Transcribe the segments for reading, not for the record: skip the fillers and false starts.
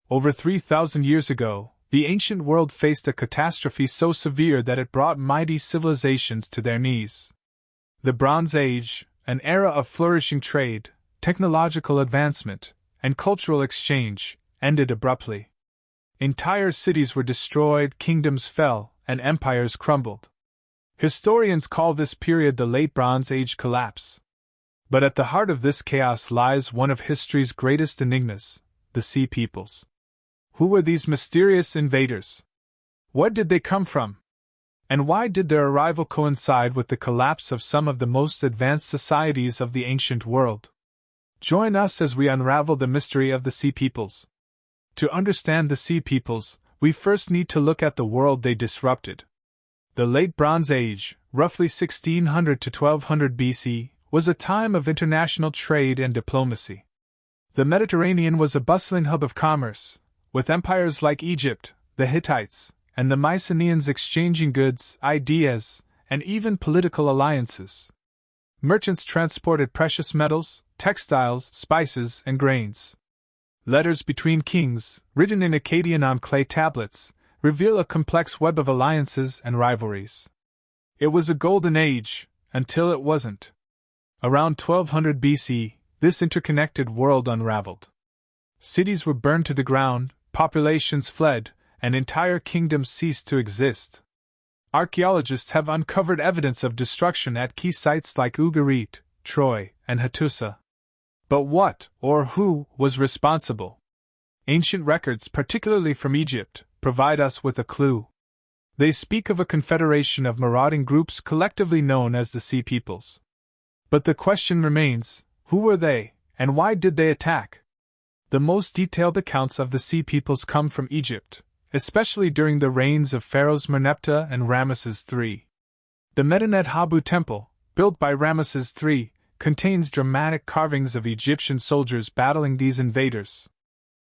Over 3,000 years ago, the ancient world faced a catastrophe so severe that it brought mighty civilizations to their knees. The Bronze Age, an era of flourishing trade, technological advancement, and cultural exchange, ended abruptly. Entire cities were destroyed, kingdoms fell, and empires crumbled. Historians call this period the Late Bronze Age collapse. But at the heart of this chaos lies one of history's greatest enigmas: the Sea Peoples. Who were these mysterious invaders? Where did they come from? And why did their arrival coincide with the collapse of some of the most advanced societies of the ancient world? Join us as we unravel the mystery of the Sea Peoples. To understand the Sea Peoples, we first need to look at the world they disrupted. The Late Bronze Age, roughly 1600 to 1200 BC, was a time of international trade and diplomacy. The Mediterranean was a bustling hub of commerce, with empires like Egypt, the Hittites, and the Mycenaeans exchanging goods, ideas, and even political alliances. Merchants transported precious metals, textiles, spices, and grains. Letters between kings, written in Akkadian on clay tablets, reveal a complex web of alliances and rivalries. It was a golden age, until it wasn't. Around 1200 BC, this interconnected world unraveled. Cities were burned to the ground, populations fled, and entire kingdoms ceased to exist. Archaeologists have uncovered evidence of destruction at key sites like Ugarit, Troy, and Hattusa. But what, or who, was responsible? Ancient records, particularly from Egypt, provide us with a clue. They speak of a confederation of marauding groups collectively known as the Sea Peoples. But the question remains, who were they, and why did they attack? The most detailed accounts of the Sea Peoples come from Egypt, especially during the reigns of pharaohs Merneptah and Ramesses III. The Medinet Habu Temple, built by Ramesses III, contains dramatic carvings of Egyptian soldiers battling these invaders.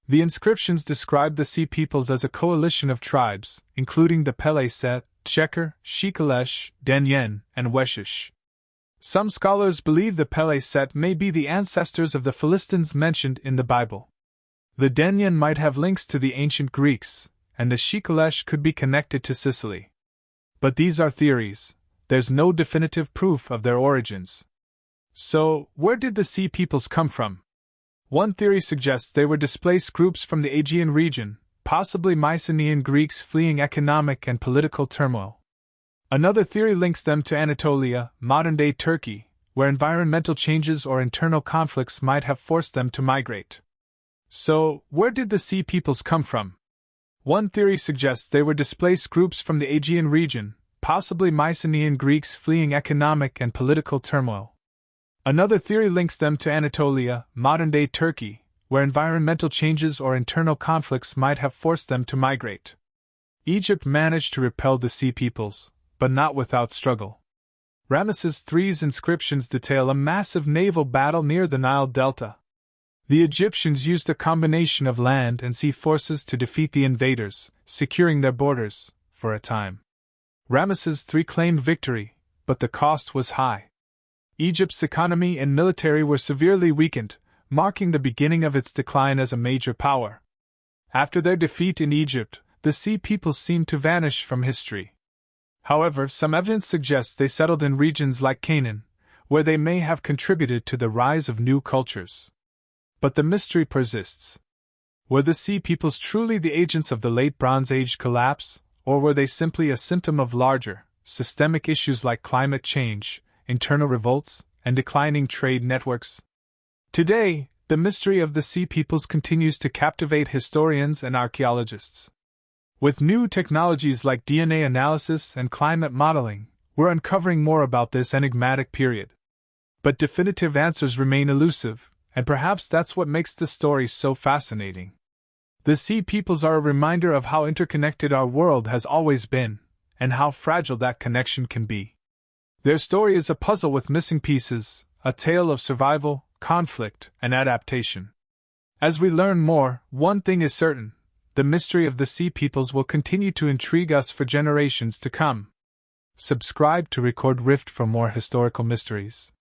The inscriptions describe the Sea Peoples as a coalition of tribes, including the Pele-Set, Sheker, Shikalesh, Denyen, and Weshish. Some scholars believe the Pele-Set may be the ancestors of the Philistines mentioned in the Bible. The Denyen might have links to the ancient Greeks, and the Shikalesh could be connected to Sicily. But these are theories. There's no definitive proof of their origins. So, where did the Sea Peoples come from? One theory suggests they were displaced groups from the Aegean region, possibly Mycenaean Greeks fleeing economic and political turmoil. Another theory links them to Anatolia, modern-day Turkey, where environmental changes or internal conflicts might have forced them to migrate. So, where did the Sea Peoples come from? One theory suggests they were displaced groups from the Aegean region, possibly Mycenaean Greeks fleeing economic and political turmoil. Another theory links them to Anatolia, modern-day Turkey, where environmental changes or internal conflicts might have forced them to migrate. Egypt managed to repel the Sea Peoples, but not without struggle. Ramesses III's inscriptions detail a massive naval battle near the Nile Delta. The Egyptians used a combination of land and sea forces to defeat the invaders, securing their borders, for a time. Ramesses III claimed victory, but the cost was high. Egypt's economy and military were severely weakened, marking the beginning of its decline as a major power. After their defeat in Egypt, the Sea Peoples seemed to vanish from history. However, some evidence suggests they settled in regions like Canaan, where they may have contributed to the rise of new cultures. But the mystery persists. Were the Sea Peoples truly the agents of the Late Bronze Age collapse, or were they simply a symptom of larger, systemic issues like climate change, internal revolts, and declining trade networks? Today, the mystery of the Sea Peoples continues to captivate historians and archaeologists. With new technologies like DNA analysis and climate modeling, we're uncovering more about this enigmatic period. But definitive answers remain elusive, and perhaps that's what makes the story so fascinating. The Sea Peoples are a reminder of how interconnected our world has always been, and how fragile that connection can be. Their story is a puzzle with missing pieces, a tale of survival, conflict, and adaptation. As we learn more, one thing is certain: the mystery of the Sea Peoples will continue to intrigue us for generations to come. Subscribe to Record Rift for more historical mysteries.